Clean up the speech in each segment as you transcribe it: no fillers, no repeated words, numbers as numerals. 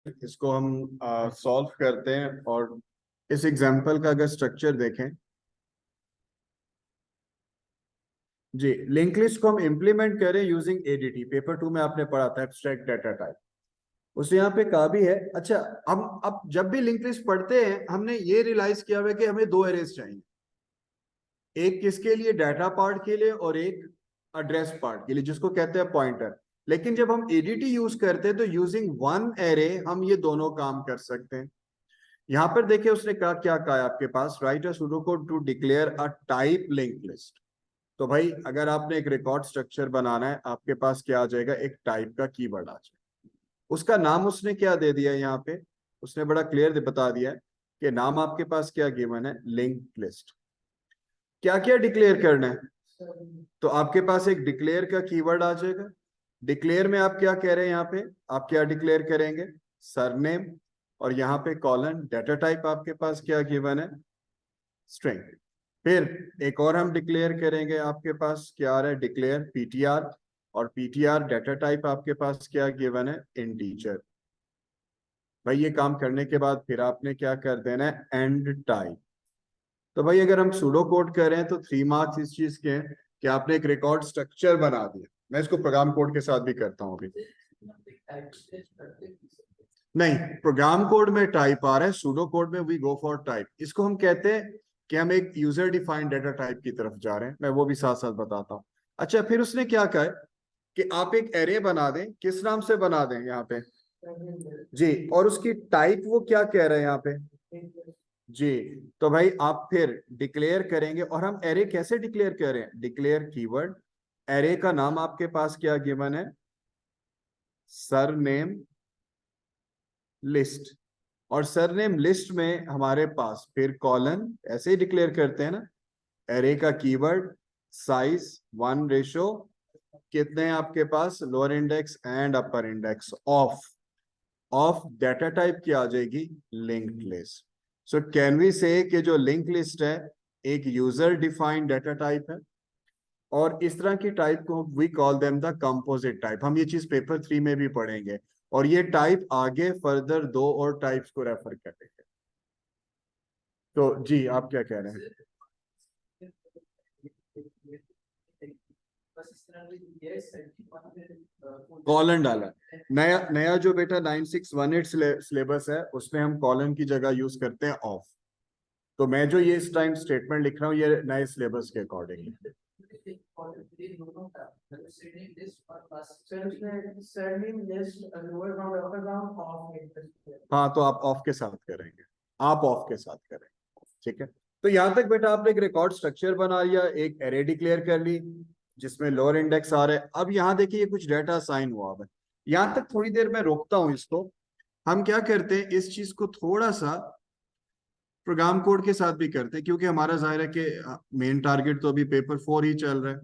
इसको हम सॉल्व करते हैं और इस एग्जांपल का अगर स्ट्रक्चर देखें जी, लिंक लिस्ट को हम इंप्लीमेंट करें यूजिंग एडीटी। पेपर 2 में आपने पढ़ा था एब्स्ट्रैक्ट डाटा टाइप, उसने यहाँ पे कहा भी है। अच्छा, हम अब जब भी लिंक लिस्ट पढ़ते हैं हमने ये रियलाइज किया हुआ है कि हमें दो एरेज चाहिए, एक किसके लिए, डाटा पार्ट के लिए, और एक एड्रेस पार्ट के लिए जिसको कहते हैं पॉइंटर। लेकिन जब हम एडीटी यूज करते हैं तो यूजिंग वन एरे हम ये दोनों काम कर सकते हैं। यहां पर देखिए उसने कहा, क्या कहा है आपके पास, write a pseudo code to declare a type link list. तो भाई अगर आपने एक रिकॉर्ड स्ट्रक्चर बनाना है, आपके पास क्या आ जाएगा, एक टाइप का कीवर्ड आ जाएगा। उसका नाम उसने क्या दे दिया है यहाँ पे, उसने बड़ा क्लियर बता दिया है कि नाम आपके पास क्या गिवन है, लिंक लिस्ट। क्या क्या डिक्लेयर करना है, तो आपके पास एक डिक्लेयर का कीवर्ड आ जाएगा। डिक्लेयर में आप क्या कह रहे हैं, यहाँ पे आप क्या डिक्लेयर करेंगे, सरनेम, और यहाँ पे कॉलन, डाटा टाइप आपके पास क्या गिवन है, स्ट्रिंग। फिर एक और हम डिक्लेयर करेंगे, आपके पास क्या आ रहा है, डिक्लेयर पीटीआर, और पीटीआर डाटा टाइप आपके पास क्या गिवन है, इंटीजर। भाई ये काम करने के बाद फिर आपने क्या कर देना है, एंड टाइप। तो भाई अगर हम सूडो कोड कर रहे हैं तो 3 मार्क्स इस चीज के हैं कि आपने एक रिकॉर्ड स्ट्रक्चर बना दिया। मैं इसको प्रोग्राम कोड के साथ भी करता हूँ अभी। नहीं, प्रोग्राम कोड में टाइप आ रहा है, सूडो कोड में वी गो फॉर टाइप। इसको हम कहते हैं कि हम एक यूजर डिफाइंड डाटा टाइप की तरफ जा रहे हैं, मैं वो भी साथ साथ बताता हूँ। अच्छा, फिर उसने क्या कहा है कि आप एक एरे बना दें, किस नाम से बना दें यहाँ पे जी, और उसकी टाइप वो क्या कह रहे हैं यहाँ पे जी। तो भाई आप फिर डिक्लेयर करेंगे, और हम एरे कैसे डिक्लेयर करें, डिक्लेयर कीवर्ड, एरे का नाम आपके पास क्या गिवन है, सरनेम लिस्ट, और सरनेम लिस्ट में हमारे पास फिर कॉलन, ऐसे ही डिक्लेयर करते हैं ना, एरे का कीवर्ड, साइज 1:, कितने हैं आपके पास, lower index and upper index, of data type की आ जाएगी linked list. So can we say कि जो लिंक लिस्ट है एक यूजर डिफाइंड डाटा टाइप है, और इस तरह की टाइप को we call them the composite type. हम ये चीज पेपर 3 में भी पढ़ेंगे, और ये टाइप आगे फर्दर 2 और टाइप्स को रेफर करेंगे। तो जी आप क्या कह रहे हैं, कॉलन डाला, नया नया जो बेटा 9618 सिलेबस है उसमें हम कॉलन की जगह यूज करते हैं ऑफ। तो मैं जो ये इस टाइम स्टेटमेंट लिख रहा हूँ ये नए सिलेबस के अकॉर्डिंग है। हाँ, तो आप ऑफ के साथ करेंगे, आप ऑफ के साथ करेंगे, ठीक है। तो यहां तक बेटा आपने एक रिकॉर्ड स्ट्रक्चर बना लिया, एक एरे डिक्लेयर कर ली जिसमें लोअर इंडेक्स आ रहा है। अब यहाँ देखिए कुछ डाटा असाइन हुआ है, यहां तक थोड़ी देर में रोकता हूं इसको। हम क्या करते हैं, इस चीज को थोड़ा सा प्रोग्राम कोड के साथ भी करते हैं, क्योंकि हमारा जाहिर है कि मेन टारगेट तो अभी पेपर 4 ही चल रहा है।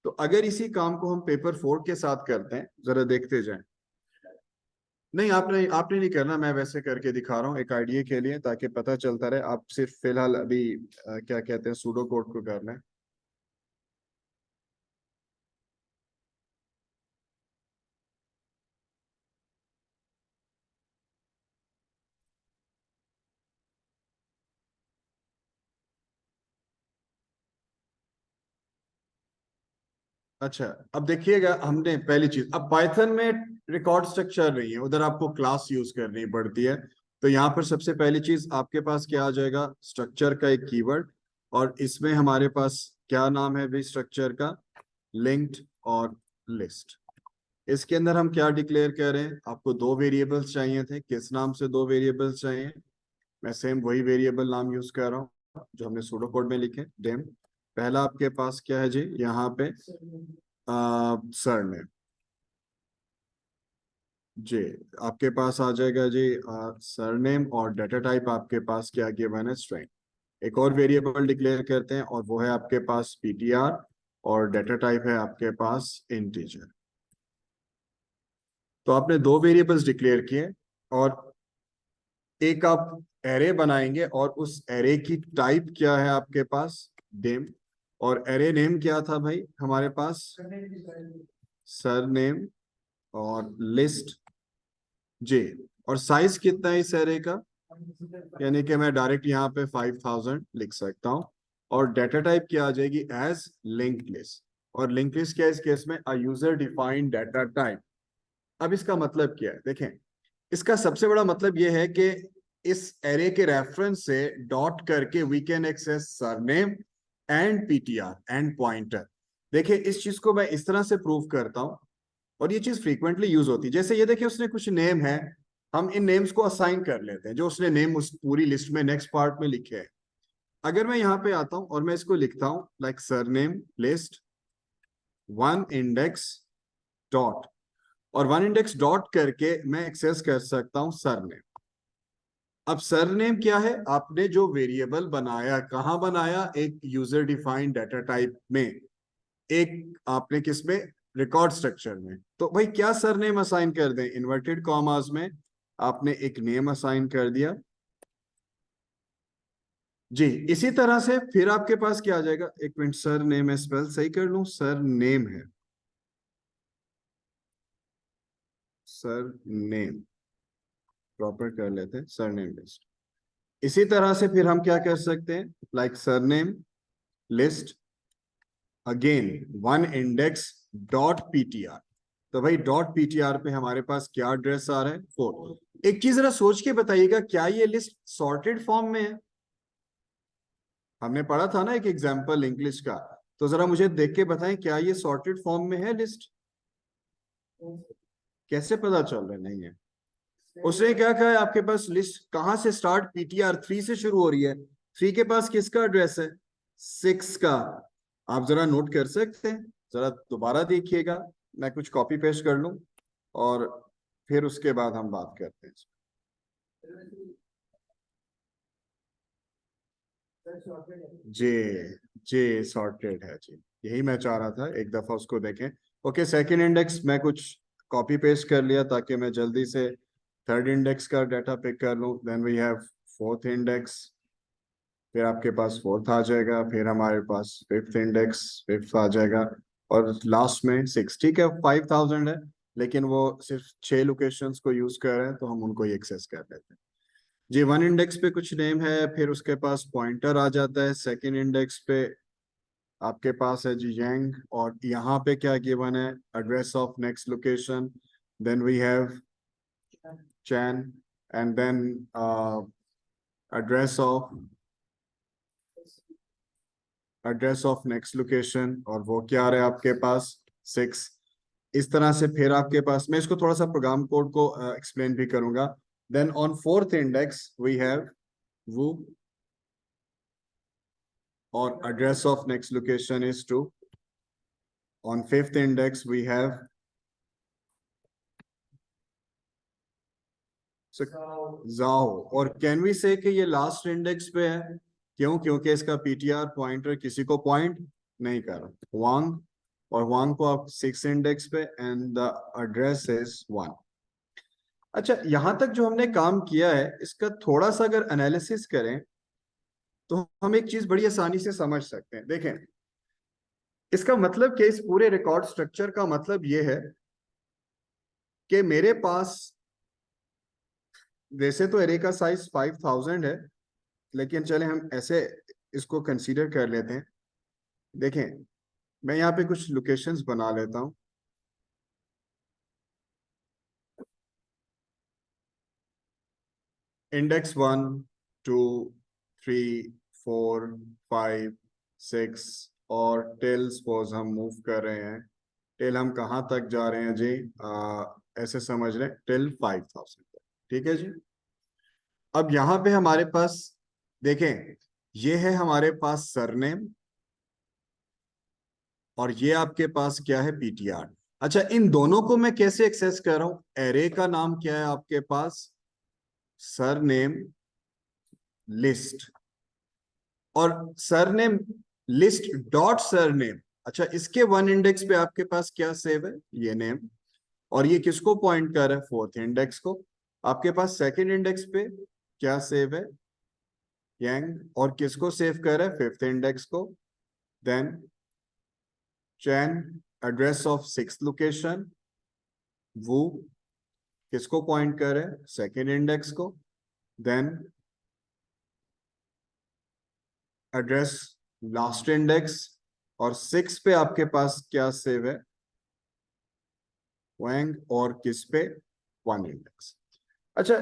तो अगर इसी काम को हम पेपर 4 के साथ करते हैं, जरा देखते जाएं। नहीं, आपने आपने नहीं करना, मैं वैसे करके दिखा रहा हूँ एक आइडिया के लिए, ताकि पता चलता रहे। आप सिर्फ फिलहाल अभी क्या कहते हैं, सूडो कोड को करना है। अच्छा, अब देखिएगा, हमने पहली चीज, अब पाइथन में रिकॉर्ड स्ट्रक्चर नहीं है, उधर आपको क्लास यूज करनी पड़ती है। तो यहाँ पर सबसे पहली चीज आपके पास क्या आ जाएगा, स्ट्रक्चर का एक कीवर्ड, और इसमें हमारे पास क्या नाम है भी स्ट्रक्चर का, लिंक्ड और लिस्ट। इसके अंदर हम क्या डिक्लेयर कर रहे हैं, आपको 2 वेरिएबल्स चाहिए थे, किस नाम से 2 वेरिएबल्स चाहिए, मैं सेम वही वेरिएबल नाम यूज कर रहा हूँ जो हमने सूडो कोड में लिखे, डेम। पहला आपके पास क्या है जी, यहाँ पे सरनेम जी, आपके पास आ जाएगा जी सरनेम, और डाटा टाइप आपके पास क्या गिवन है, स्ट्रिंग। एक और वेरिएबल डिक्लेयर करते हैं और वो है आपके पास पीटीआर, और डाटा टाइप है आपके पास इंटीजर। तो आपने 2 वेरिएबल्स डिक्लेयर किए, और एक आप एरे बनाएंगे, और उस एरे की टाइप क्या है आपके पास, डेम, और एरे नेम क्या था भाई हमारे पास, सरनेम और लिस्ट जी। और साइज कितना है इस एरे का, यानी कि मैं डायरेक्ट यहाँ पे 5000 लिख सकता हूँ। और डेटा टाइप क्या आ जाएगी, एज लिंक्ड लिस्ट। और लिंक्ड लिस्ट क्या है इस केस में, a user defined data type. अब इसका मतलब क्या है, देखें, इसका सबसे बड़ा मतलब यह है कि इस एरे के रेफरेंस से डॉट करके we can access surname and PTR and pointer. देखिए इस चीज को मैं इस तरह से प्रूव करता हूं, और ये चीज फ्रीक्वेंटली यूज होती है। जैसे ये देखिए, उसने कुछ नेम है, हम इन नेम्स को असाइन कर लेते हैं, जो उसने नेम उस पूरी लिस्ट में नेक्स्ट पार्ट में लिखे हैं। अगर मैं यहाँ पे आता हूं और मैं इसको लिखता हूं like surname list one index dot, और वन इंडेक्स डॉट करके मैं एक्सेस कर सकता हूं सरनेम। अब सरनेम क्या है, आपने जो वेरिएबल बनाया, कहाँ बनाया, एक यूजर डिफाइंड डाटा टाइप में, एक आपने किसमें, रिकॉर्ड स्ट्रक्चर में। तो भाई क्या सरनेम असाइन कर दें, इन्वर्टेड कॉमास में आपने एक नेम असाइन कर दिया जी। इसी तरह से फिर आपके पास क्या आ जाएगा, एक मिनट, सर नेम है, स्पेल सही कर लूं, सर नेम है, सर नेम प्रॉपर कर लेते हैं, सर नेम लिस्ट। इसी तरह से फिर हम क्या कर सकते हैं, like surname list again one index dot PTR. तो भाई डॉट पीटीआर पे हमारे पास क्या एड्रेस आ रहा है, 4। एक चीज जरा सोच के बताइएगा, क्या ये लिस्ट सॉर्टेड फॉर्म में है? हमने पढ़ा था ना एक एग्जांपल इंग्लिश का, तो जरा मुझे देख के बताएं, क्या ये सॉर्टेड फॉर्म में है लिस्ट? कैसे पता चल रहा है नहीं है? उसने क्या कहा है, आपके पास लिस्ट कहां से स्टार्ट, पीटीआर 3 से शुरू हो रही है। 3 के पास किसका एड्रेस है, 6 का। आप जरा नोट कर सकते हैं, जरा दोबारा देखिएगा, मैं कुछ कॉपी पेस्ट कर लूं और फिर उसके बाद हम बात करते हैं। जी, जी सॉर्टेड है जी, यही मैं चाह रहा था, एक दफा उसको देखें। ओके, सेकंड इंडेक्स मैं कुछ कॉपी पेस्ट कर लिया ताकि मैं जल्दी से थर्ड इंडेक्स का डाटा पिक कर लूं। Then we have fourth index, फिर आपके पास फोर्थ आ जाएगा, फिर हमारे पास फिफ्थ इंडेक्स, फिफ्थ आ जाएगा, और लास्ट में 6। ठीक है, 5000 है, लेकिन वो सिर्फ 6 लोकेशंस को यूज कर रहे हैं, तो हम उनको ही एक्सेस कर लेते हैं जी। वन इंडेक्स पे कुछ नेम है, फिर उसके पास पॉइंटर आ जाता है। सेकंड इंडेक्स पे आपके पास है जी यंग, और यहाँ पे क्या गिवन है, address of next location. Then we have chain, and then address of next location, और वो क्या आ रहा है आपके पास, 6। इस तरह से फिर आपके पास, मैं इसको थोड़ा सा प्रोग्राम कोड को एक्सप्लेन भी करूंगा। Then on fourth index we have वो, और address of next location is 2. On fifth index we have Zao, और कैन वी से कि ये लास्ट इंडेक्स पे है, क्यों, क्योंकि इसका पीटीआर पॉइंटर किसी को पॉइंट नहीं कर रहा, वांग, और वांग को आप 6 इंडेक्स पे, एंड द एड्रेस इज 1। अच्छा, यहां तक जो हमने काम किया है, इसका थोड़ा सा अगर एनालिसिस करें तो हम एक चीज बड़ी आसानी से समझ सकते हैं। देखें, इसका मतलब कि इस पूरे रिकॉर्ड स्ट्रक्चर का मतलब ये है कि मेरे पास, वैसे तो एरे का साइज 5000 है, लेकिन चले हम ऐसे इसको कंसीडर कर लेते हैं। देखें, मैं यहाँ पे कुछ लोकेशंस बना लेता हूँ। इंडेक्स 1, 2, 3, 4, 5, 6, और टिल सपोज हम मूव कर रहे हैं, टिल हम कहाँ तक जा रहे हैं जी, ऐसे समझ रहे हैं टिल 5000। ठीक है जी। अब यहाँ पे हमारे पास, देखें, ये है हमारे पास सरनेम, और ये आपके पास क्या है, पीटीआर। अच्छा, इन दोनों को मैं कैसे एक्सेस कर रहा हूं, एरे का नाम क्या है आपके पास, सरनेम लिस्ट, और सरनेम लिस्ट डॉट सरनेम। अच्छा, इसके वन इंडेक्स पे आपके पास क्या सेव है, ये नेम, और ये किसको पॉइंट कर रहा है, फोर्थ इंडेक्स को। आपके पास सेकंड इंडेक्स पे क्या सेव है, यंग, और किसको सेव कर रहा है, फिफ्थ इंडेक्स को। Then chain, address of sixth location वो, किसको पॉइंट कर रहे हैं, सेकेंड इंडेक्स को, देन एड्रेस लास्ट इंडेक्स, और 6 पे आपके पास क्या सेव है, वैंग, और किस पे, 1 इंडेक्स। अच्छा,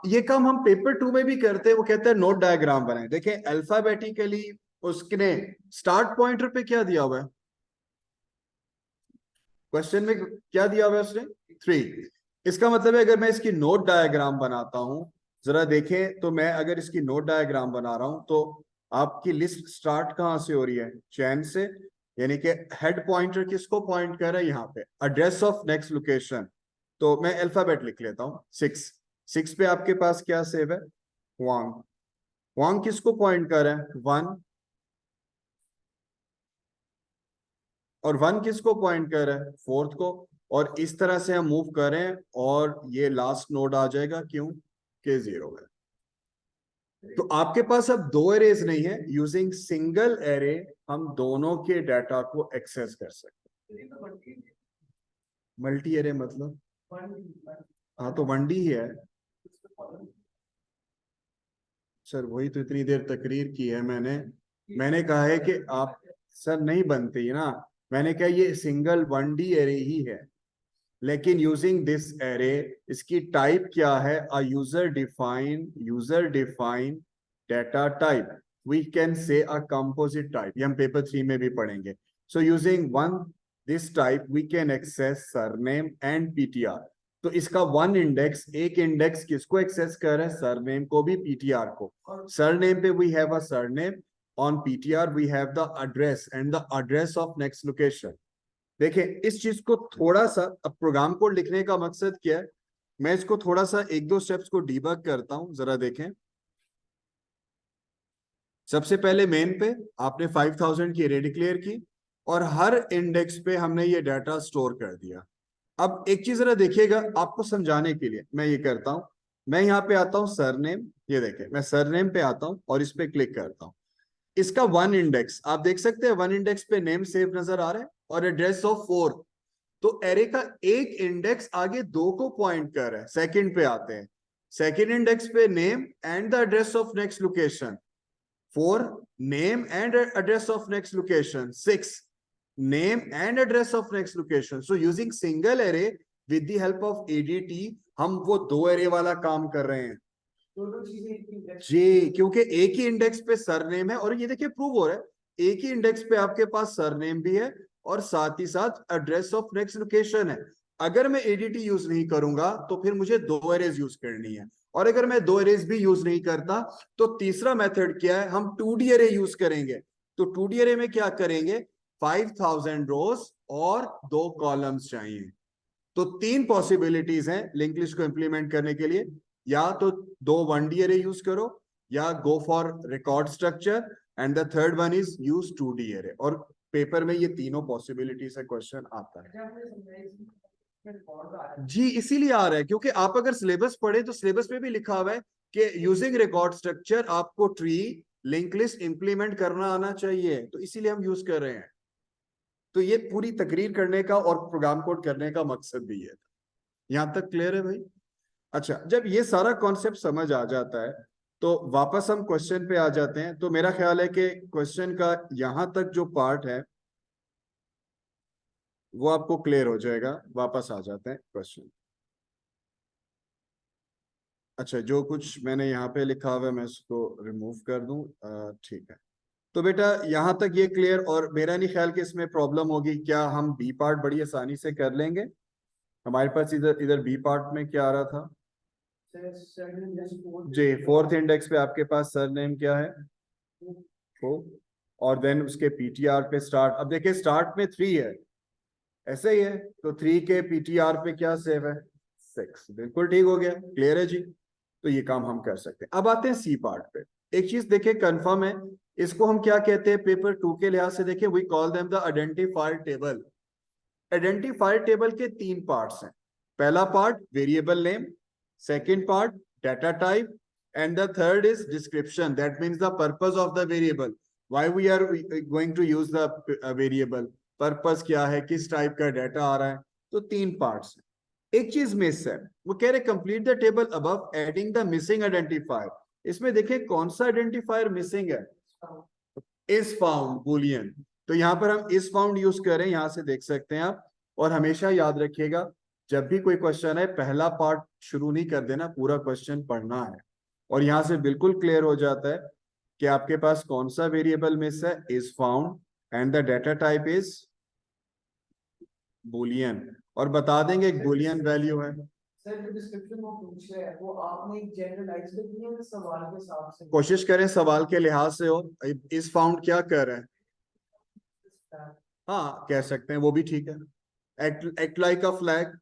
ये काम हम पेपर 2 में भी करते हैं, वो कहते हैं नोट डायग्राम बनाए। देखें अल्फाबेटिकली उसने स्टार्ट पॉइंटर पे क्या दिया हुआ है, क्वेश्चन में क्या दिया हुआ है उसने, 3। इसका मतलब है अगर मैं इसकी नोट डायग्राम बनाता हूं, जरा देखें तो मैं अगर इसकी नोट डायग्राम बना रहा हूं तो आपकी लिस्ट स्टार्ट कहां से हो रही है, चैन से, यानी कि हेड पॉइंटर किसको पॉइंट कर रहा है, यहाँ पे एड्रेस ऑफ नेक्स्ट लोकेशन। तो मैं अल्फाबेट लिख लेता हूं, 6 पे आपके पास क्या सेव है, वांग। वांग किसको पॉइंट कर रहा है, 1, और 1 किसको पॉइंट कर रहा है, 4th को। और इस तरह से हम मूव करें और ये लास्ट नोड आ जाएगा, क्यों के 0 है। तो आपके पास अब 2 एरेज नहीं है, यूजिंग सिंगल एरे हम दोनों के डाटा को एक्सेस कर सकते हैं। मल्टी एरे मतलब, हाँ तो 1D ही है सर, वही तो इतनी देर तकरीर की है मैंने कहा है कि आप सर नहीं बनती ना, मैंने कहा ये सिंगल 1D एरे ही है, लेकिन यूजिंग दिस एरे इसकी टाइप क्या है, a user define data type, we can say a composite type, ये हम पेपर 3 में भी पढ़ेंगे। So using one this type we can access surname and PTR. तो इसका 1 इंडेक्स, एक इंडेक्स किसको एक्सेस कर रहा है, सरनेम को भी पीटीआर को। सरनेम पे we have a surname, on PTR we have the address and the address of next location. देखें इस चीज को थोड़ा सा, अब प्रोग्राम कोड लिखने का मकसद क्या है, मैं इसको थोड़ा सा 1-2 स्टेप्स को डीबग करता हूं, जरा देखें। सबसे पहले मेन पे आपने 5000 की एरे डिक्लेयर की और हर इंडेक्स पे हमने ये डाटा स्टोर कर दिया। अब एक चीज जरा देखिएगा, आपको समझाने के लिए मैं ये करता हूं, मैं यहाँ पे आता हूं सरनेम, ये देखें मैं सरनेम पे आता हूं और इस पे क्लिक करता हूं। इसका 1 इंडेक्स आप देख सकते हैं, 1 इंडेक्स पे नेम सेव नजर आ रहा है और एड्रेस ऑफ 4। तो एरे का एक इंडेक्स आगे 2 को पॉइंट कर रहा है। सेकंड पे आते हैं, सेकंड इंडेक्स पे name and the address of next location, 4 name and address of next location, 6 name and address of next location. So using single array with the help of ADT हम वो 2 array वाला काम कर रहे हैं जी, क्योंकि एक ही इंडेक्स पे सरनेम है, और ये देखिए प्रूव हो रहा है, एक ही इंडेक्स पे आपके पास सरनेम भी है और साथ ही साथ एड्रेस ऑफ नेक्स्ट लोकेशन है। अगर मैं एडीटी यूज नहीं करूंगा तो फिर मुझे 2 एरेज यूज करनी है, और अगर मैं 2 एरेज भी यूज नहीं करता तो तीसरा मेथड क्या है, हम 2D एरे यूज करेंगे। तो 2D एरे में क्या करेंगे, 5000 रोज और 2 कॉलम्स चाहिए। तो 3 पॉसिबिलिटीज हैं लिंक लिस्ट को इंप्लीमेंट करने के लिए, या तो 2 1D एरे यूज करो, या go for record structure, and the third one is use 2D array. और पेपर में ये तीनों पॉसिबिलिटी से क्वेश्चन आता है जी, इसीलिए आ रहा है क्योंकि आप अगर सिलेबस पढ़े तो सिलेबस में भी लिखा हुआ है कि यूजिंग रिकॉर्ड स्ट्रक्चर आपको ट्री लिंक लिस्ट इंप्लीमेंट करना आना चाहिए, तो इसीलिए हम यूज कर रहे हैं। तो ये पूरी तकरीर करने का और प्रोग्राम कोड करने का मकसद भी है। यहां तक क्लियर है भाई? अच्छा, जब ये सारा कॉन्सेप्ट समझ आ जाता है तो वापस हम क्वेश्चन पे आ जाते हैं। तो मेरा ख्याल है कि क्वेश्चन का यहां तक जो पार्ट है वो आपको क्लियर हो जाएगा। वापस आ जाते हैं क्वेश्चन। अच्छा, जो कुछ मैंने यहाँ पे लिखा हुआ है मैं इसको रिमूव कर दूं, ठीक है। तो बेटा यहाँ तक ये क्लियर, और मेरा नहीं ख्याल कि इसमें प्रॉब्लम होगी। क्या हम बी पार्ट बड़ी आसानी से कर लेंगे? हमारे पास इधर इधर बी पार्ट में क्या आ रहा था जी, 4th इंडेक्स पे आपके पास सरनेम क्या है, को, और देन उसके पीटीआर पे स्टार्ट। अब देखिए स्टार्ट में 3 है, ऐसे ही है, तो 3 के पीटीआर पे क्या सेव है, 6। बिल्कुल ठीक हो गया, क्लियर है जी। तो ये काम हम कर सकते हैं। अब आते हैं सी पार्ट पे। एक चीज देखिए कंफर्म है, इसको हम क्या कहते हैं पेपर 2 के लिहाज से, देखिए we call them the identifier table. Identifier table के 3 पार्ट्स हैं। पहला part variable name, second part data type, and the third is description, that means the purpose of the variable, why we are going to use the variable, purpose क्या है, किस type का data आ रहा है। तो 3 parts हैं। एक चीज मिस है, वो कह रहे complete the table above adding the missing identifier. इसमें देखिए कौन सा आइडेंटिफायर मिसिंग है, इज फाउंड बुलियन। तो यहां पर हम इज फाउंड यूज करें, यहां से देख सकते हैं आप। और हमेशा याद रखिएगा, जब भी कोई क्वेश्चन है पहला पार्ट शुरू नहीं कर देना, पूरा क्वेश्चन पढ़ना है। और यहां से बिल्कुल क्लियर हो जाता है कि आपके पास कौन सा वेरिएबल मिस है, is found, and the data type is Boolean. और बता देंगे एक बुलियन वैल्यू है। सर जो डिस्क्रिप्शन में पूछ रहे हैं वो आपने एक जनरलाइज की है सवाल के हिसाब से? कोशिश करें सवाल के लिहाज से हो। इज फाउंड क्या कर रहे हैं, हाँ कह सकते हैं, वो भी ठीक है। एक्ट लाइक अ फ्लैग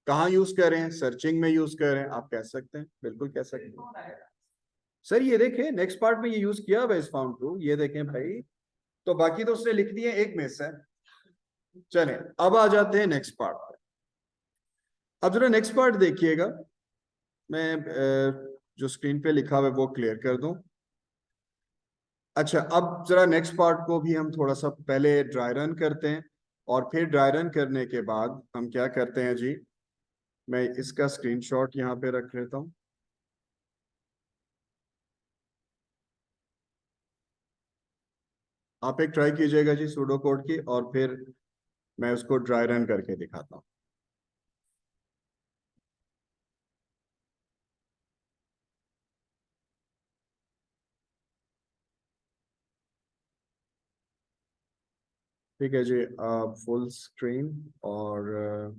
कहाँ यूज करें, सर्चिंग में यूज करें, आप कह सकते हैं, बिल्कुल कह सकते हैं। सर ये देखें नेक्स्ट पार्ट में ये यूज किया हुआ इज फाउंड टू, ये देखें भाई। तो बाकी तो उसने लिख दिए, एक मिस है। चलें अब आ जाते हैं नेक्स्ट पार्ट पे। अब जरा नेक्स्ट पार्ट देखिएगा, मैं जो स्क्रीन पे लिखा हुआ है वो क्लियर कर दूं। अच्छा अब जरा नेक्स्ट पार्ट को भी हम थोड़ा सा पहले ड्राई रन करते हैं, और फिर ड्राई रन करने के बाद हम क्या करते हैं जी, मैं इसका स्क्रीनशॉट यहाँ पे रख लेता हूँ। आप एक ट्राई कीजिएगा जी सूडो कोड की, और फिर मैं उसको ड्राई रन करके दिखाता हूँ। ठीक है जी, फुल स्क्रीन और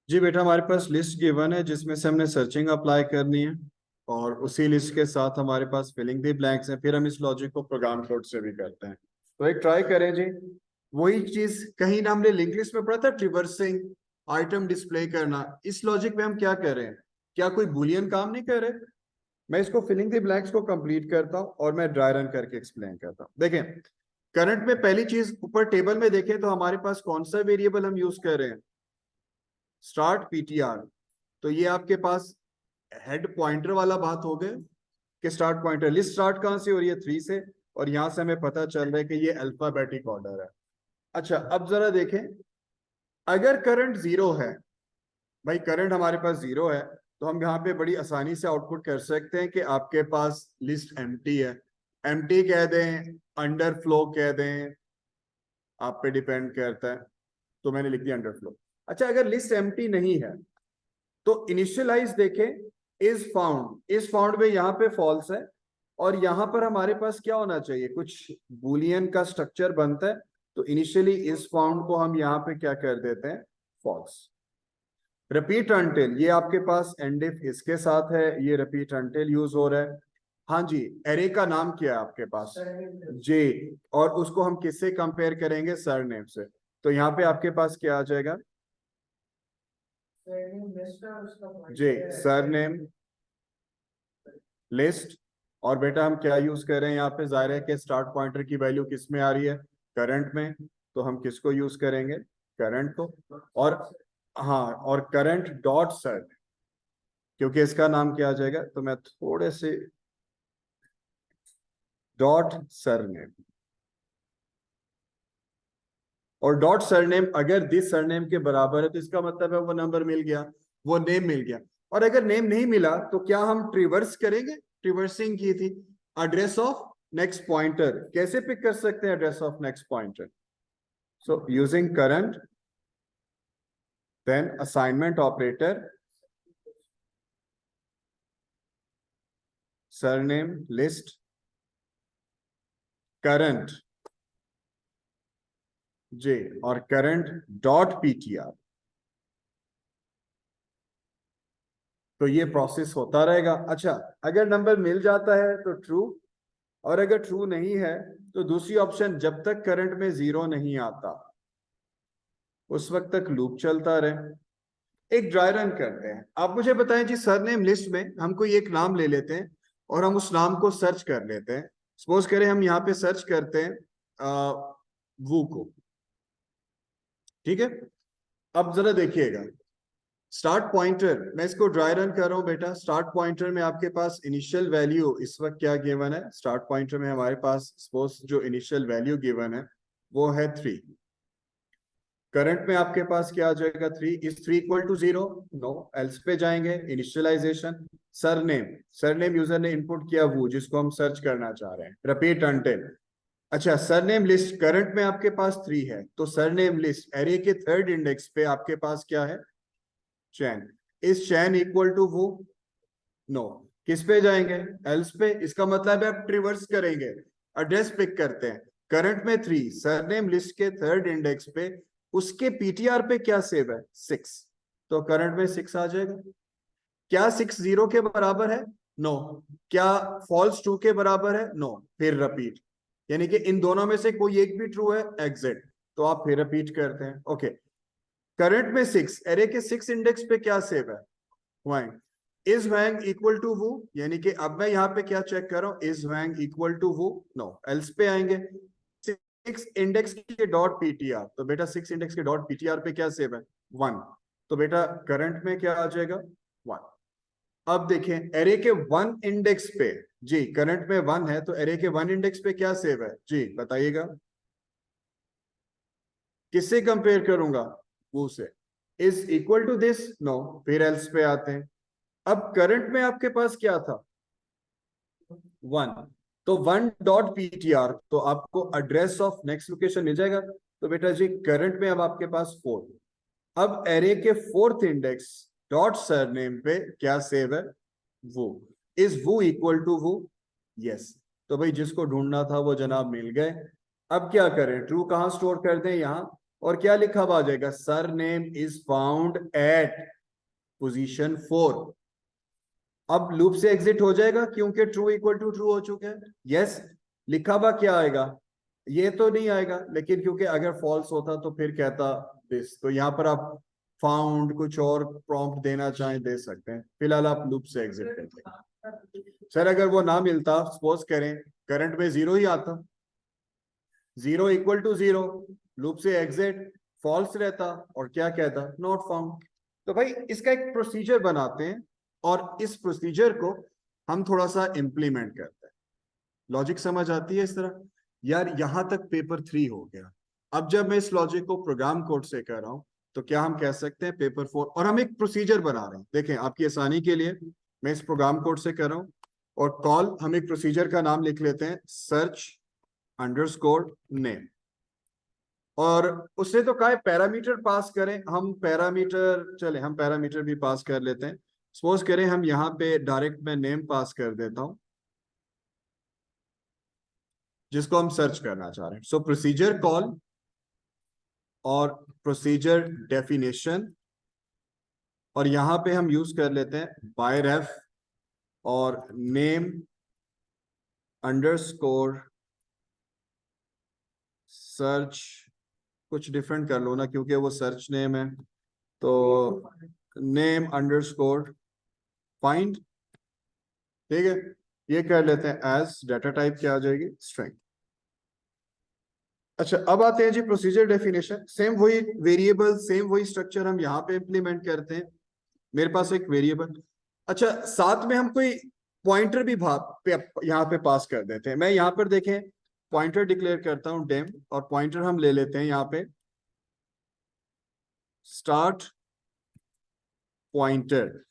जी बेटा हमारे पास लिस्ट गिवन है जिसमें से हमने सर्चिंग अप्लाई करनी है, और उसी लिस्ट के साथ हमारे पास फिलिंग द ब्लैंक्स हैं। फिर हम इस लॉजिक को प्रोग्राम कोड से भी करते हैं। तो एक ट्राई करें जी, वही चीज कहीं ना हमने लिंक लिस्ट में पढ़ा था, ट्रिवर्सिंग आइटम डिस्प्ले करना। इस लॉजिक में हम क्या कर रहे हैं, क्या कोई बुलियन काम नहीं कर रहे। मैं इसको फिलिंग द ब्लैंक्स को कंप्लीट करता हूँ और मैं ड्राई रन करके एक्सप्लेन करता हूँ। देखें करंट में पहली चीज ऊपर टेबल में देखें तो हमारे पास कौन सा वेरिएबल हम यूज कर रहे हैं, स्टार्ट पीटीआर। तो ये आपके पास हेड पॉइंटर वाला बात हो गए कि स्टार्ट पॉइंटर, लिस्ट स्टार्ट कहां से हो रही है 3 से, और यहां से हमें पता चल रहा है कि ये अल्फाबेटिक ऑर्डर है। अच्छा अब जरा देखें, अगर करंट 0 है, भाई करंट हमारे पास 0 है, तो हम यहाँ पे बड़ी आसानी से आउटपुट कर सकते हैं कि आपके पास लिस्ट एम्प्टी है। एम्प्टी कह दें, अंडर फ्लो कह दें, आप पे डिपेंड करता है। तो मैंने लिख दिया अंडर फ्लो। अच्छा अगर लिस्ट एम्प्टी नहीं है तो इनिशियलाइज देखें, इज फाउंड में यहाँ पे फॉल्स है, और यहाँ पर हमारे पास क्या होना चाहिए, कुछ बुलियन का स्ट्रक्चर बनता है। तो इनिशियली इज फाउंड को हम यहाँ पे क्या कर देते हैं, फॉल्स। रिपीट अनटिल, ये आपके पास एंड इफ इसके साथ है, ये रिपीट अनटिल यूज हो रहा है। हाँ जी, एरे का नाम क्या है आपके पास, जे, और उसको हम किससे कंपेयर करेंगे, सरनेम से। तो यहाँ पे आपके पास क्या आ जाएगा, जी सरनेम लिस्ट। और बेटा हम क्या यूज कर रहे हैं यहाँ पे, जाहिर है कि स्टार्ट पॉइंटर की वैल्यू किस में आ रही है, करंट में। तो हम किसको यूज करेंगे, करंट को। और हाँ, और करंट डॉट सर, क्योंकि इसका नाम क्या आ जाएगा, तो मैं थोड़े से डॉट सरनेम, और डॉट सरनेम अगर दिस सरनेम के बराबर है तो इसका मतलब है वो नंबर मिल गया, वो नेम मिल गया। और अगर नेम नहीं मिला तो क्या हम ट्रिवर्स करेंगे, ट्रिवर्सिंग की थी, एड्रेस ऑफ नेक्स्ट पॉइंटर। कैसे पिक कर सकते हैं address of next pointer, so using current, then assignment operator, surname list, current, जी, और करंट डॉट पीटीआर। तो ये प्रोसेस होता रहेगा। अच्छा अगर नंबर मिल जाता है तो ट्रू, और अगर ट्रू नहीं है तो दूसरी ऑप्शन, जब तक करंट में 0 नहीं आता उस वक्त तक लूप चलता रहे। एक ड्राई रन करते हैं। आप मुझे बताएं जी, सरनेम लिस्ट में हम कोई एक नाम ले लेते हैं और हम उस नाम को सर्च कर लेते हैं। सपोज करें हम यहाँ पे सर्च करते हैं वो को, ठीक है। अब जरा देखिएगा स्टार्ट पॉइंटर, मैं इसको ड्राई रन कर रहा हूं बेटा। स्टार्ट पॉइंटर में आपके पास इनिशियल वैल्यू इस वक्त क्या गिवन है? स्टार्ट पॉइंटर में हमारे पास सपोज जो इनिशियल वैल्यू गिवन है वो है 3। करंट में आपके पास क्या आ जाएगा? 3। Is 3 equal to 0? No. Else पे जाएंगे, इनिशियलाइजेशन। सरनेम, सरनेम यूजर ने इनपुट किया वो जिसको हम सर्च करना चाह रहे हैं। Repeat until. अच्छा, सरनेम लिस्ट करंट में आपके पास 3 है, तो सरनेम लिस्ट एरे के थर्ड इंडेक्स पे आपके पास क्या है? Chain. Is chain equal to वो? नो। किस पे जाएंगे? एल्स पे। इसका मतलब है आप रिवर्स करेंगे, एड्रेस पिक करते हैं। करंट में 3, सरनेम लिस्ट के थर्ड इंडेक्स पे उसके पीटीआर पे क्या सेव है? 6। तो करंट में 6 आ जाएगा। क्या 6 0 के बराबर है? नो। क्या फॉल्स 2 के बराबर है? नो। फिर रिपीट, यानी कि इन दोनों में से कोई एक भी ट्रू है, एग्जिट। तो आप फिर रिपीट करते हैं। ओके, करंट में 6, एरे के 6 इंडेक्स पे क्या सेव है? वैंग। इज वैंग इक्वल टू वो, यानी कि अब मैं यहाँ पे क्या चेक कर रहा हूं? इज वैंग इक्वल टू वो? नो। एल्स पे आएंगे। 6 इंडेक्स के डॉट पीटीआर, तो बेटा 6 इंडेक्स के डॉट पीटीआर पे क्या सेव है? 1। तो बेटा करंट में क्या आ जाएगा? 1। अब देखें एरे के 1 इंडेक्स पे, जी करंट में 1 है, तो एरे के 1 इंडेक्स पे क्या सेव है? जी बताइएगा। किससे कंपेयर करूंगा? वो से। Is equal to this? No. फिर एल्स पे आते हैं। अब करंट में आपके पास क्या था? 1। तो 1 डॉट पीटीआर, तो आपको एड्रेस ऑफ नेक्स्ट लोकेशन मिल जाएगा। तो बेटा जी करंट में अब आपके पास 4। अब एरे के 4th इंडेक्स डॉट सरनेम पे क्या सेव है? वो। इज वो इक्वल टू वो? यस। तो भाई जिसको ढूंढना था वो जनाब मिल गए। अब क्या करें? ट्रू कहां स्टोर कर दें? यहां। और क्या लिखा हुआ आ जाएगा? Surname is found eight position 4। अब लूप से एग्जिट हो जाएगा क्योंकि ट्रू इक्वल टू ट्रू हो चुके हैं। यस। लिखा हुआ क्या आएगा? ये तो नहीं आएगा, लेकिन क्योंकि अगर फॉल्स होता तो फिर कहता दिस। तो यहाँ पर आप फाउंड कुछ और प्रॉम्प्ट देना चाहें दे सकते हैं। फिलहाल आप लूप से एग्जिट करते हैं। सर अगर वो ना मिलता, सपोज करें करंट में 0 ही आता, 0 इक्वल टू 0, लूप से एग्जिट, फॉल्स रहता और क्या कहता? Not found. तो भाई इसका एक प्रोसीजर बनाते हैं और इस प्रोसीजर को हम थोड़ा सा इंप्लीमेंट करते हैं। लॉजिक समझ आती है इस तरह? यार यहां तक पेपर 3 हो गया। अब जब मैं इस लॉजिक को प्रोग्राम कोड से कर रहा हूं तो क्या हम कह सकते हैं पेपर 4? और हम एक प्रोसीजर बना रहे हैं, देखें आपकी आसानी के लिए मैं इस प्रोग्राम कोड से कर रहा हूं। और कॉल, हम एक प्रोसीजर का नाम लिख लेते हैं सर्च अंडरस्कोर नेम। और उसने तो कहा है पैरामीटर पास करें। हम पैरामीटर, चले हम पैरामीटर भी पास कर लेते हैं। सपोज करें हम यहाँ पे डायरेक्ट मैं नेम पास कर देता हूं जिसको हम सर्च करना चाह रहे हैं। सो प्रोसीजर कॉल और प्रोसीजर डेफिनेशन, और यहां पे हम यूज कर लेते हैं बायरेफ और नेम अंडरस्कोर सर्च। कुछ डिफरेंट कर लो ना क्योंकि वो सर्च नेम है, तो नेम अंडरस्कोर फाइंड। ठीक है, ये कर लेते हैं एज डाटा टाइप क्या आ जाएगी? स्ट्रिंग। अच्छा अब आते हैं जी प्रोसीजर डेफिनेशन। सेम वही वेरिएबल, सेम वही स्ट्रक्चर हम यहाँ पे इंप्लीमेंट करते हैं। मेरे पास एक वेरिएबल, अच्छा साथ में हम कोई पॉइंटर भी यहाँ पे पास कर देते हैं। मैं यहाँ पर देखें पॉइंटर डिक्लेयर करता हूं डेम, और पॉइंटर हम ले लेते हैं यहाँ पे स्टार्ट पॉइंटर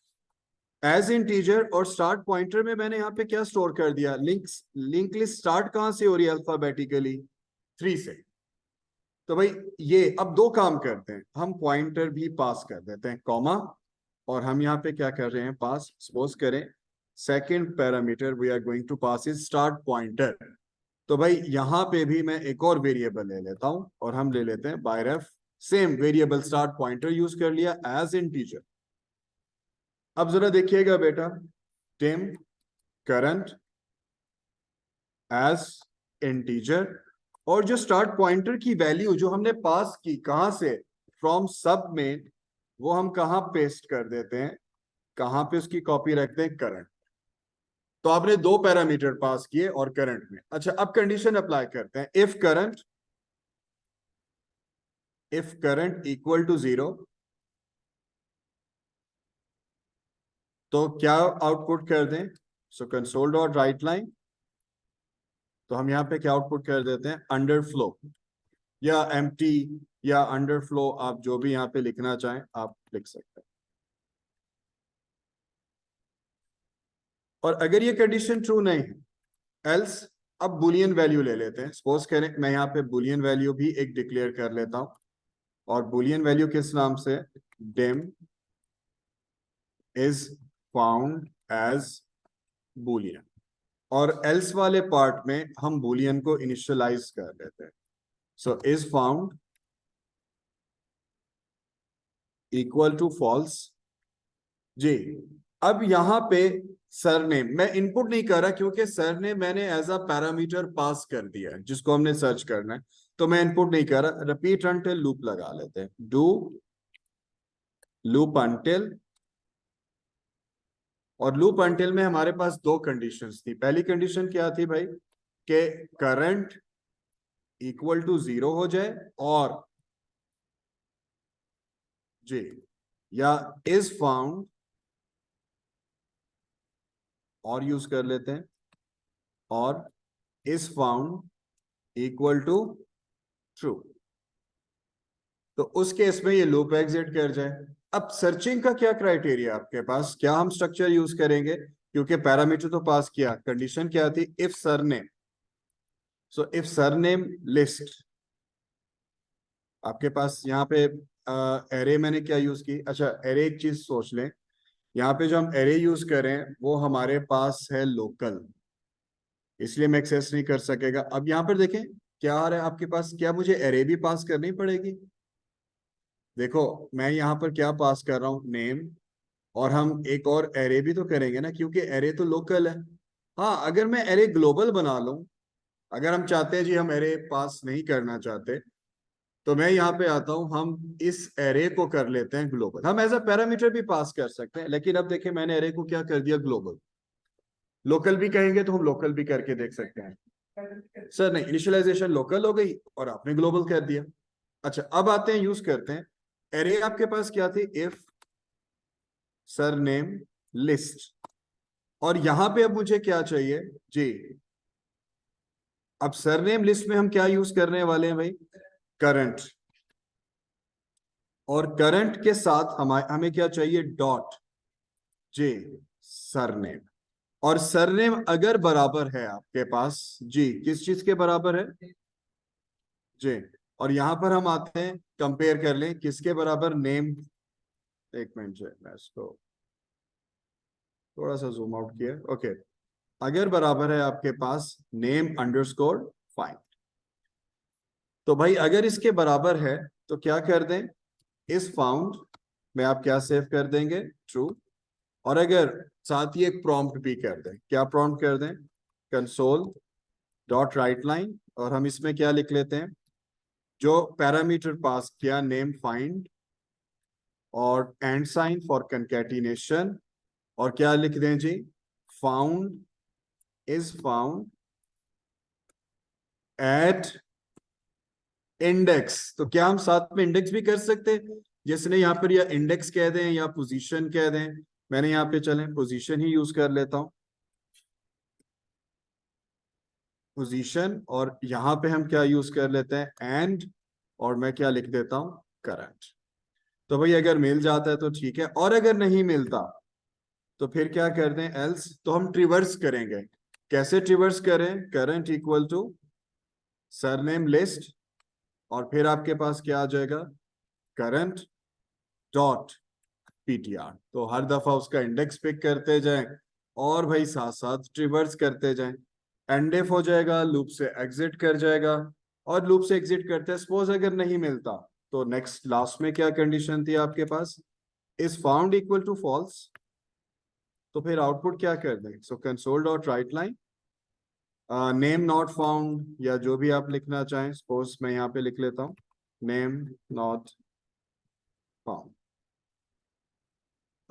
एज इंटीजर। और स्टार्ट पॉइंटर में मैंने यहाँ पे क्या स्टोर कर दिया? लिंक लिस्ट स्टार्ट कहां से हो रही है? अल्फाबेटिकली 3 से। तो भाई ये अब दो काम करते हैं, हम पॉइंटर भी पास कर देते हैं कॉमा, और हम यहाँ पे क्या कर रहे हैं? पास, सपोज करें second parameter we are going to pass is start pointer. तो भाई यहाँ पे भी मैं एक और वेरिएबल ले लेता हूं और हम ले लेते हैं by ref. Same variable start pointer use कर लिया एज इंटीजर। अब जरा देखिएगा बेटा, टेम करंट एज इंटीजर, और जो स्टार्ट पॉइंटर की वैल्यू जो हमने पास की कहां से? फ्रॉम सब में, वो हम कहां पेस्ट कर देते हैं? कहां पे उसकी कॉपी रखते हैं? करंट। तो आपने दो पैरामीटर पास किए और करंट में। अच्छा, अब कंडीशन अप्लाई करते हैं। इफ करंट इक्वल टू 0, तो क्या आउटपुट कर दें? So console dot write line, तो हम यहाँ पे क्या आउटपुट कर देते हैं? अंडर फ्लो या एम्प्टी या अंडर फ्लो, आप जो भी यहाँ पे लिखना चाहें आप लिख सकते हैं। और अगर ये कंडीशन ट्रू नहीं है, एल्स, अब बुलियन वैल्यू ले लेते हैं। सपोज करें मैं यहाँ पे बुलियन वैल्यू भी एक डिक्लेयर कर लेता हूं, और बुलियन वैल्यू किस नाम से? Dim is found as Boolean. और एल्स वाले पार्ट में हम बुलियन को इनिशियलाइज कर देते हैं। So is found equal to false. जी, अब यहां पे सरनेम मैं इनपुट नहीं कर रहा, क्योंकि सरनेम मैंने एज अ पैरामीटर पास कर दिया है जिसको हमने सर्च करना है, तो मैं इनपुट नहीं कर रहा। रिपीट अनटिल लूप लगा लेते हैं। डू लूप अनटिल, और लूप अनटिल में हमारे पास दो कंडीशंस थी। पहली कंडीशन क्या थी भाई? कि करंट इक्वल टू 0 हो जाए, और जी, या इज फाउंड, और यूज कर लेते हैं, और is found equal to true. तो उस केस में ये लूप एग्जिट कर जाए। अब सर्चिंग का क्या क्राइटेरिया आपके पास? क्या हम स्ट्रक्चर यूज करेंगे? क्योंकि पैरामीटर तो पास किया, कंडीशन क्या थी? If surname, so if surname list. आपके पास यहाँ पे एरे मैंने क्या यूज की? अच्छा, एरे एक चीज सोच लें, यहाँ पे जो हम एरे यूज करें वो हमारे पास है लोकल, इसलिए मैं एक्सेस नहीं कर सकेगा। अब यहाँ पर देखें क्या आ रहा है आपके पास, क्या मुझे एरे भी पास करनी पड़ेगी? देखो मैं यहाँ पर क्या पास कर रहा हूँ? नेम, और हम एक और एरे भी तो करेंगे ना, क्योंकि एरे तो लोकल है। हाँ, अगर मैं एरे ग्लोबल बना लूं, अगर हम चाहते हैं जी हम एरे पास नहीं करना चाहते, तो मैं यहाँ पे आता हूं, हम इस एरे को कर लेते हैं ग्लोबल। हम एज अ पैरामीटर भी पास कर सकते हैं, लेकिन अब देखिए मैंने एरे को क्या कर दिया? ग्लोबल। लोकल भी कहेंगे तो हम लोकल भी करके देख सकते हैं। सर नहीं, इनिशियलाइजेशन लोकल हो गई और आपने ग्लोबल कर दिया। अच्छा, अब आते हैं, यूज करते हैं। एरे आपके पास क्या थी? इफ सरनेम लिस्ट, और यहां पे अब मुझे क्या चाहिए जी? अब सरनेम लिस्ट में हम क्या यूज करने वाले हैं भाई? करंट। और करंट के साथ हमें क्या चाहिए? Dot J surname. और सरनेम अगर बराबर है आपके पास जी, किस चीज के बराबर है? जी। और यहां पर हम आते हैं, कंपेयर कर लें किसके बराबर? नेम। एक मिनट से मैं इसको थोड़ा सा जूम आउट किया। ओके, अगर बराबर है आपके पास नेम अंडरस्कोर फाइंड, तो भाई अगर इसके बराबर है तो क्या कर दें? इस फाउंड में आप क्या सेव कर देंगे? ट्रू। और अगर साथ ही एक प्रॉम्प्ट भी कर दें, क्या प्रॉम्प्ट कर दें? कंसोल डॉट राइट लाइन, और हम इसमें क्या लिख लेते हैं? जो पैरामीटर पास किया नेम फाइंड, और एंड साइन फॉर कंकैटिनेशन, और क्या लिख दें जी? Found is found at index. तो क्या हम साथ में इंडेक्स भी कर सकते हैं? जिसने यहाँ पर या इंडेक्स कह दें या पोजीशन कह दें। मैंने यहाँ पे चलें पोजीशन ही यूज कर लेता हूं, पोजीशन, और यहाँ पे हम क्या यूज कर लेते हैं? एंड, और मैं क्या लिख देता हूं? करंट। तो भाई अगर मिल जाता है तो ठीक है, और अगर नहीं मिलता तो फिर क्या कर दें? एल्स। तो हम ट्रिवर्स करेंगे। कैसे ट्रिवर्स करें? Current equal to surname list, और फिर आपके पास क्या आ जाएगा? Current dot PTR. तो हर दफा उसका इंडेक्स पिक करते जाएं, और भाई साथ साथ ट्रिवर्स करते जाएं। एंड इफ हो जाएगा, लूप से एग्जिट कर जाएगा, और लूप से एग्जिट करते हैं। सपोज अगर नहीं मिलता, तो नेक्स्ट लास्ट में क्या कंडीशन थी आपके पास? Is found equal to false. तो फिर आउटपुट क्या कर दें? So console dot write line, name not found, या जो भी आप लिखना चाहें। सपोज मैं यहाँ पे लिख लेता हूँ नेम नॉट फाउंड।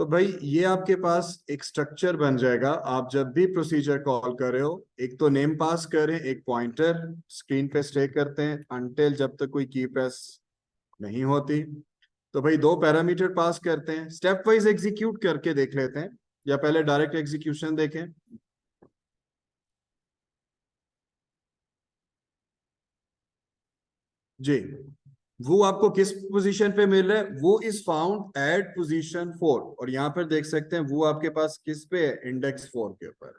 तो भाई ये आपके पास एक स्ट्रक्चर बन जाएगा। आप जब भी प्रोसीजर कॉल कर रहे हो, एक तो नेम पास करें, एक पॉइंटर स्क्रीन पे स्टे करते हैं अनटिल जब तक कोई की प्रेस नहीं होती। तो भाई दो पैरामीटर पास करते हैं, स्टेप वाइज एग्जीक्यूट करके देख लेते हैं या पहले डायरेक्ट एग्जीक्यूशन देखें। जी, वो आपको किस पोजीशन पे मिल रहा है, वो इज फाउंड एट पोजीशन 4, और यहां पर देख सकते हैं वो आपके पास किस पे है, इंडेक्स 4 के ऊपर।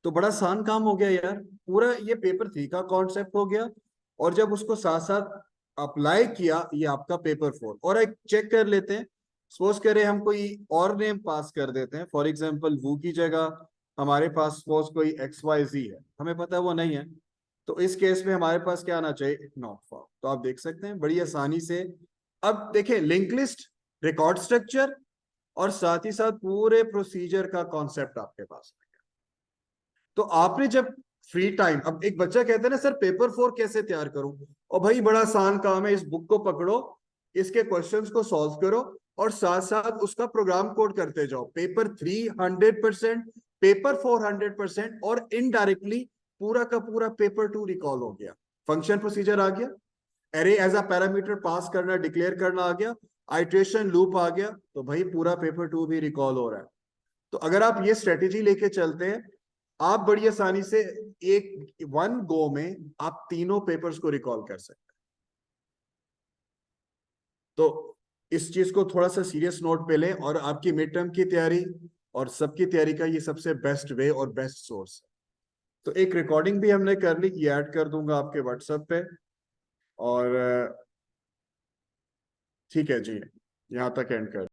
तो बड़ा आसान काम हो गया यार, पूरा ये पेपर 3 का कॉन्सेप्ट हो गया, और जब उसको साथ साथ अप्लाई किया ये आपका पेपर 4। और एक चेक कर लेते हैं, सपोज करें हम कोई और नेम पास कर देते हैं, फॉर एग्जांपल वो की जगह हमारे पास सपोज कोई XYZ है, हमें पता है वो नहीं है, तो इस केस में हमारे पास क्या आना चाहिए, नॉट फाउंड। तो आप देख सकते हैं बड़ी आसानी से। अब देखें लिंक लिस्ट, रिकॉर्ड स्ट्रक्चर, और साथ ही साथ पूरे प्रोसीजर का कॉन्सेप्ट आपके पास है। तो आपने जब फ्री टाइम, अब एक बच्चा कहता है ना सर पेपर 4 कैसे तैयार करूं, और भाई बड़ा आसान काम है, इस बुक को पकड़ो, इसके क्वेश्चंस को सॉल्व करो, और साथ साथ उसका प्रोग्राम कोड करते जाओ। पेपर 3 100%, पेपर 4 100%, और इनडायरेक्टली पूरा का पूरा पेपर 2 रिकॉल हो गया। फंक्शन प्रोसीजर आ गया, array as a parameter pass करना डिक्लेयर करना आ गया, आइट्रेशन लूप आ गया, तो भाई पूरा पेपर 2 भी रिकॉल हो रहा है। तो अगर आप ये स्ट्रेटेजी लेके चलते हैं, आप बड़ी आसानी से एक वन गो में आप तीनों पेपर्स को रिकॉल कर सकते हैं। तो इस चीज को थोड़ा सा सीरियस नोट पे लें, और आपकी मिड टर्म की तैयारी और सबकी तैयारी का ये सबसे बेस्ट वे और बेस्ट सोर्स है। तो एक रिकॉर्डिंग भी हमने कर ली, ये ऐड कर दूंगा आपके व्हाट्सएप पे। और ठीक है जी, यहाँ तक एंड कर